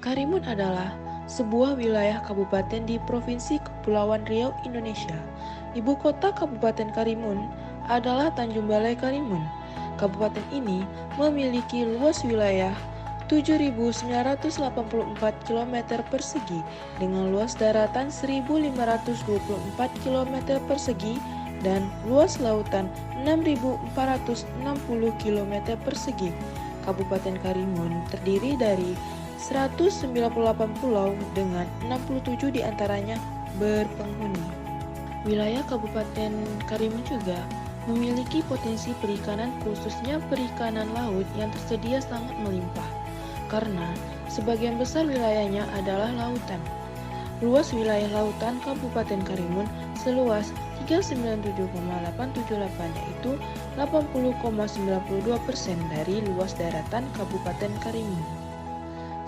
Karimun adalah sebuah wilayah kabupaten di Provinsi Kepulauan Riau, Indonesia. Ibu kota Kabupaten Karimun adalah Tanjung Balai Karimun. Kabupaten ini memiliki luas wilayah 7.984 km persegi dengan luas daratan 1.524 km persegi dan luas lautan 6.460 km persegi. Kabupaten Karimun terdiri dari 198 pulau dengan 67 diantaranya berpenghuni. Wilayah Kabupaten Karimun juga memiliki potensi perikanan khususnya perikanan laut yang tersedia sangat melimpah karena sebagian besar wilayahnya adalah lautan. Luas wilayah lautan Kabupaten Karimun seluas 397,878 yaitu 80,92% dari luas daratan Kabupaten Karimun.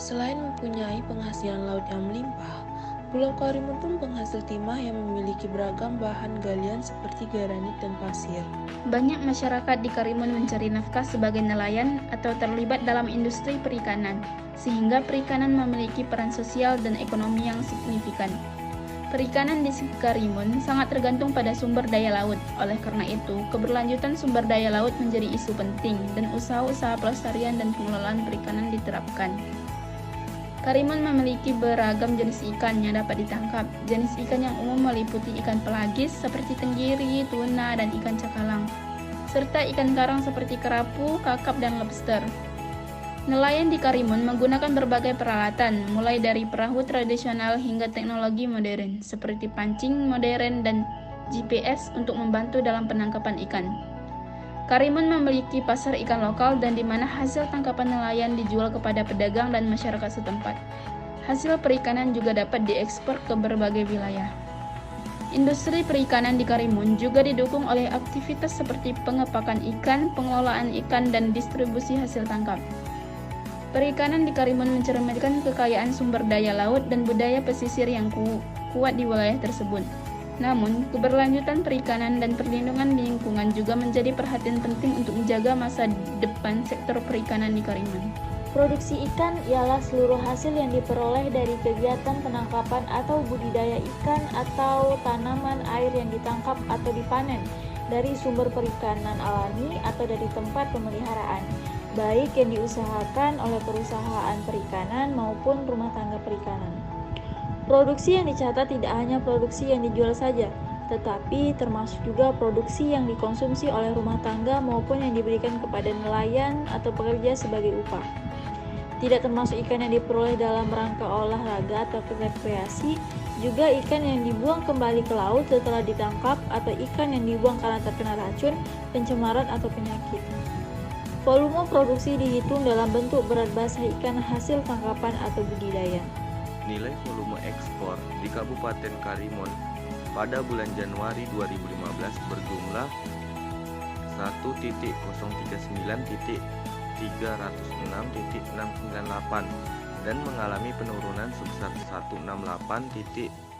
Selain mempunyai penghasilan laut yang melimpah, Pulau Karimun pun penghasil timah yang memiliki beragam bahan galian seperti granit dan pasir. Banyak masyarakat di Karimun mencari nafkah sebagai nelayan atau terlibat dalam industri perikanan, sehingga perikanan memiliki peran sosial dan ekonomi yang signifikan. Perikanan di Karimun sangat tergantung pada sumber daya laut. Oleh karena itu, keberlanjutan sumber daya laut menjadi isu penting dan usaha-usaha pelestarian dan pengelolaan perikanan diterapkan. Karimun memiliki beragam jenis ikan yang dapat ditangkap. Jenis ikan yang umum meliputi ikan pelagis seperti tenggiri, tuna, dan ikan cakalang, serta ikan karang seperti kerapu, kakap, dan lobster. Nelayan di Karimun menggunakan berbagai peralatan, mulai dari perahu tradisional hingga teknologi modern, seperti pancing modern dan GPS untuk membantu dalam penangkapan ikan. Karimun memiliki pasar ikan lokal dan di mana hasil tangkapan nelayan dijual kepada pedagang dan masyarakat setempat. Hasil perikanan juga dapat diekspor ke berbagai wilayah. Industri perikanan di Karimun juga didukung oleh aktivitas seperti pengepakan ikan, pengelolaan ikan, dan distribusi hasil tangkap. Perikanan di Karimun mencerminkan kekayaan sumber daya laut dan budaya pesisir yang kuat di wilayah tersebut. Namun, keberlanjutan perikanan dan perlindungan lingkungan juga menjadi perhatian penting untuk menjaga masa depan sektor perikanan di Karimun. Produksi ikan ialah seluruh hasil yang diperoleh dari kegiatan penangkapan atau budidaya ikan atau tanaman air yang ditangkap atau dipanen dari sumber perikanan alami atau dari tempat pemeliharaan, baik yang diusahakan oleh perusahaan perikanan maupun rumah tangga perikanan. Produksi yang dicatat tidak hanya produksi yang dijual saja, tetapi termasuk juga produksi yang dikonsumsi oleh rumah tangga maupun yang diberikan kepada nelayan atau pekerja sebagai upah. Tidak termasuk ikan yang diperoleh dalam rangka olahraga atau rekreasi, juga ikan yang dibuang kembali ke laut setelah ditangkap atau ikan yang dibuang karena terkena racun, pencemaran atau penyakit. Volume produksi dihitung dalam bentuk berat basah ikan hasil tangkapan atau budidaya. Nilai volume ekspor di Kabupaten Karimun pada bulan Januari 2015 berjumlah 1.039.306.698 dan mengalami penurunan sebesar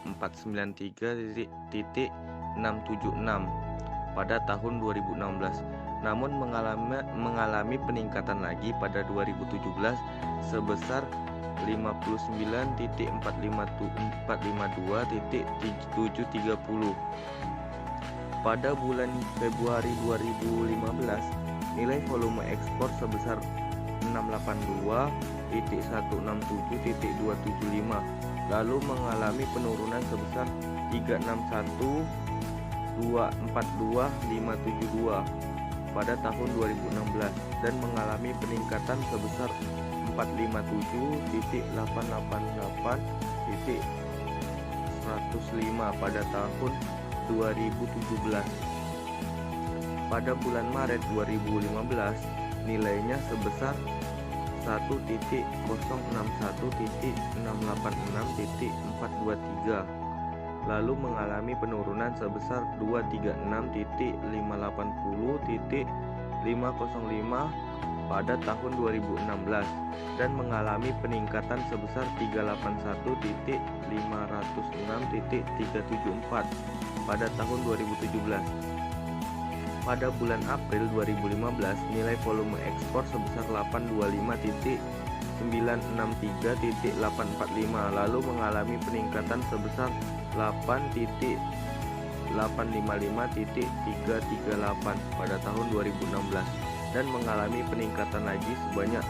168.493.676 pada tahun 2016, namun mengalami peningkatan lagi pada 2017 sebesar 59.452.730. Pada bulan Februari 2015, nilai volume ekspor sebesar 682.167.275, lalu mengalami penurunan sebesar 361.242.572 pada tahun 2016 dan mengalami peningkatan sebesar 457.888.105 pada tahun 2017. Pada bulan Maret 2015, nilainya sebesar 1.061.686.423, lalu mengalami penurunan sebesar 236.580.505 pada tahun 2016 dan mengalami peningkatan sebesar 381.506.374 pada tahun 2017. Pada bulan April 2015, nilai volume ekspor sebesar 825.9 963.845 lalu mengalami peningkatan sebesar 8.855.338 pada tahun 2016 dan mengalami peningkatan lagi sebanyak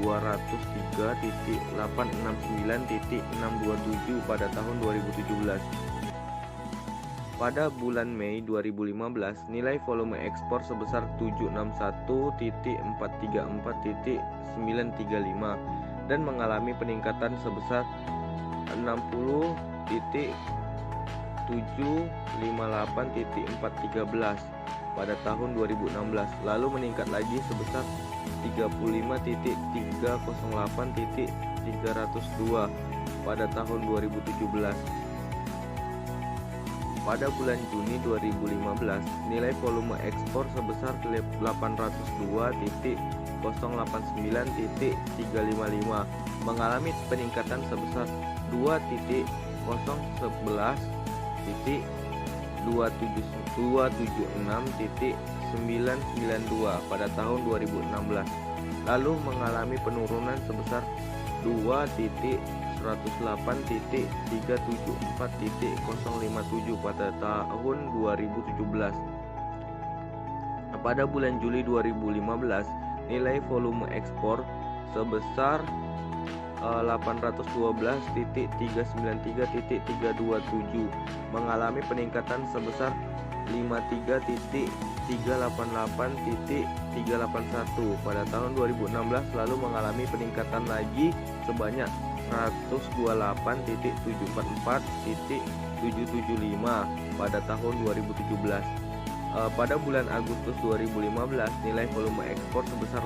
203.869.627 pada tahun 2017. Pada bulan Mei 2015, nilai volume ekspor sebesar 761.434.935 dan mengalami peningkatan sebesar 60.758.413 pada tahun 2016, lalu meningkat lagi sebesar 35.308.302 pada tahun 2017. Pada bulan Juni 2015, nilai volume ekspor sebesar 802.089.355 mengalami peningkatan sebesar 2.011.276.992 pada tahun 2016, lalu mengalami penurunan sebesar 2.108.374.057 pada tahun 2017. Pada bulan Juli 2015, nilai volume ekspor sebesar 812.393.327 mengalami peningkatan sebesar 53.388.381 pada tahun 2016, lalu mengalami peningkatan lagi sebanyak 128.744.775 pada tahun 2017. Pada bulan Agustus 2015, nilai volume ekspor sebesar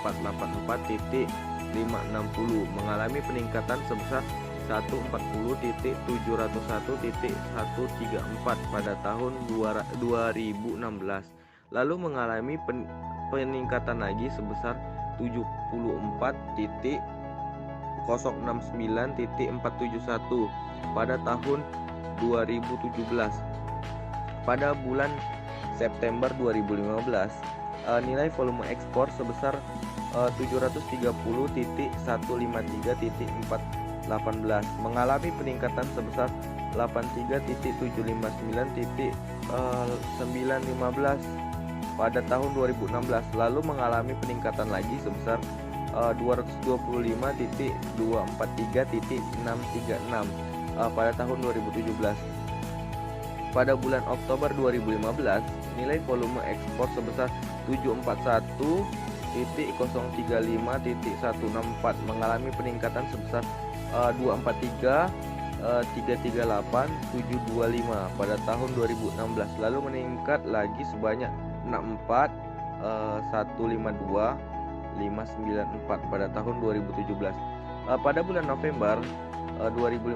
840.484.560 mengalami peningkatan sebesar 140.701.134 pada tahun 2016, lalu mengalami peningkatan lagi sebesar 74.069.471 pada tahun 2017. Pada bulan September 2015, nilai volume ekspor sebesar 730.153.418 mengalami peningkatan sebesar 83.759.915 pada tahun 2016, lalu mengalami peningkatan lagi sebesar 225.243.636 pada tahun 2017. Pada bulan Oktober 2015, nilai volume ekspor sebesar 741.035.164 mengalami peningkatan sebesar 243.338.725 pada tahun 2016, lalu meningkat lagi sebanyak 64.152.594 pada tahun 2017. Pada bulan November 2015,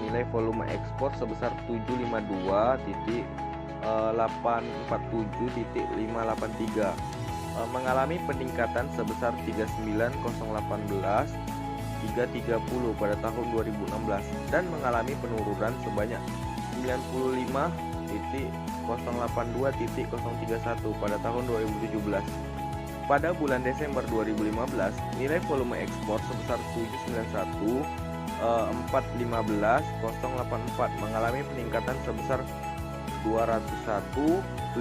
nilai volume ekspor sebesar 752.847.583 mengalami peningkatan sebesar 39.018.330 pada tahun 2016 dan mengalami penurunan sebanyak 95.082.031 pada tahun 2017. Pada bulan Desember 2015, nilai volume ekspor sebesar 791.415.084 mengalami peningkatan sebesar 201.721.055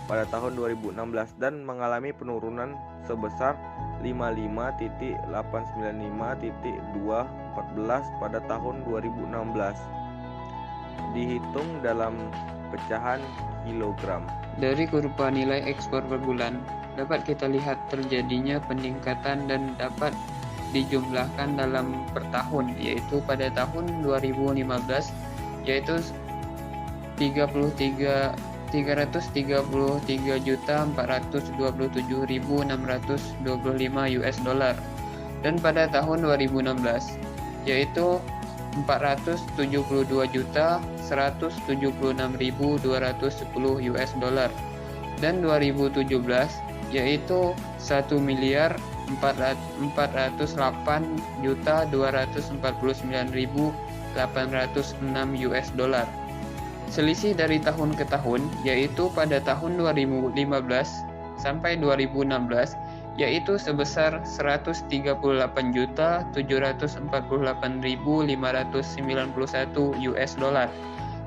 pada tahun 2016 dan mengalami penurunan sebesar 55.895.214 pada tahun 2016 dihitung dalam pecahan kilogram. Dari kurva nilai ekspor per bulan dapat kita lihat terjadinya peningkatan dan dapat dijumlahkan dalam per tahun, yaitu pada tahun 2015 yaitu 333.427.625 US dollar, dan pada tahun 2016 yaitu 472.176.210 US dollar, dan 2017 yaitu 1.408.249.806 US dollar. Selisih dari tahun ke tahun yaitu pada tahun 2015 sampai 2016 yaitu sebesar 138.748.591 US dollar,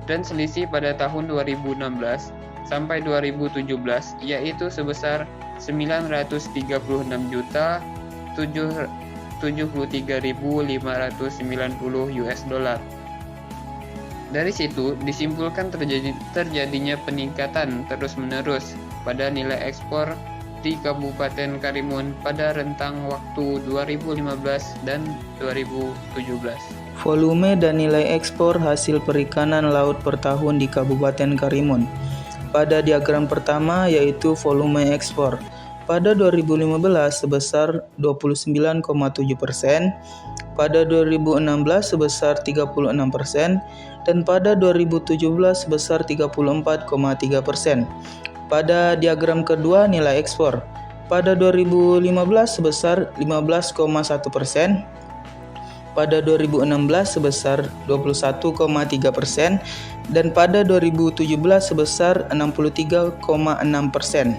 dan selisih pada tahun 2016 sampai 2017 yaitu sebesar 933.073.590 US dollar. Dari situ disimpulkan terjadinya peningkatan terus-menerus pada nilai ekspor di Kabupaten Karimun pada rentang waktu 2015 dan 2017. Volume dan nilai ekspor hasil perikanan laut per tahun di Kabupaten Karimun. Pada diagram pertama yaitu volume ekspor. Pada 2015 sebesar 29,7%, pada 2016 sebesar 36%, dan pada 2017 sebesar 34,3%. Pada diagram kedua nilai ekspor. Pada 2015 sebesar 15,1%, pada 2016 sebesar 21,3%, dan pada 2017 sebesar 63,6%.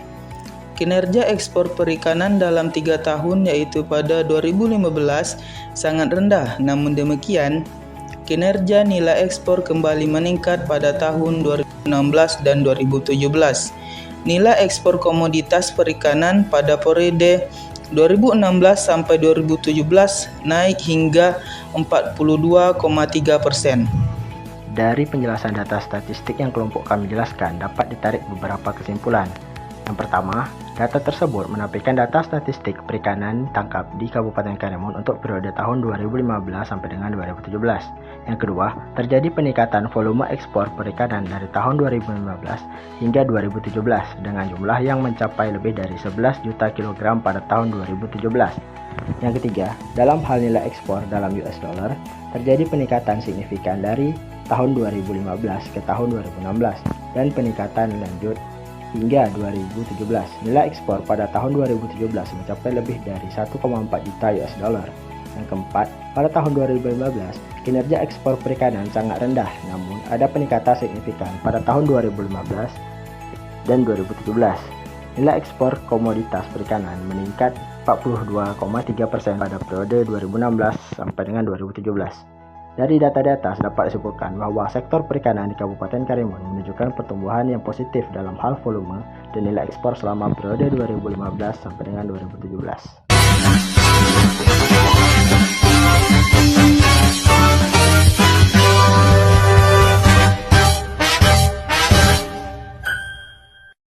Kinerja ekspor perikanan dalam 3 tahun yaitu pada 2015 sangat rendah, namun demikian kinerja nilai ekspor kembali meningkat pada tahun 2016 dan 2017. Nilai ekspor komoditas perikanan pada periode 2016 sampai 2017 naik hingga 42,3%. Dari penjelasan data statistik yang kelompok kami jelaskan dapat ditarik beberapa kesimpulan. Yang pertama, data tersebut menampilkan data statistik perikanan tangkap di Kabupaten Karimun untuk periode tahun 2015 sampai dengan 2017. Yang kedua, terjadi peningkatan volume ekspor perikanan dari tahun 2015 hingga 2017 dengan jumlah yang mencapai lebih dari 11 juta kilogram pada tahun 2017. Yang ketiga, dalam hal nilai ekspor dalam US dollar, terjadi peningkatan signifikan dari tahun 2015 ke tahun 2016 dan peningkatan lanjut hingga 2017. Nilai ekspor pada tahun 2017 mencapai lebih dari 1,4 juta US dollar. Yang keempat, pada tahun 2015, kinerja ekspor perikanan sangat rendah, namun ada peningkatan signifikan pada tahun 2015 dan 2017. Nilai ekspor komoditas perikanan meningkat 42,3% pada periode 2016 sampai dengan 2017. Dari data-data dapat disimpulkan bahwa sektor perikanan di Kabupaten Karimun menunjukkan pertumbuhan yang positif dalam hal volume dan nilai ekspor selama periode 2015 sampai dengan 2017.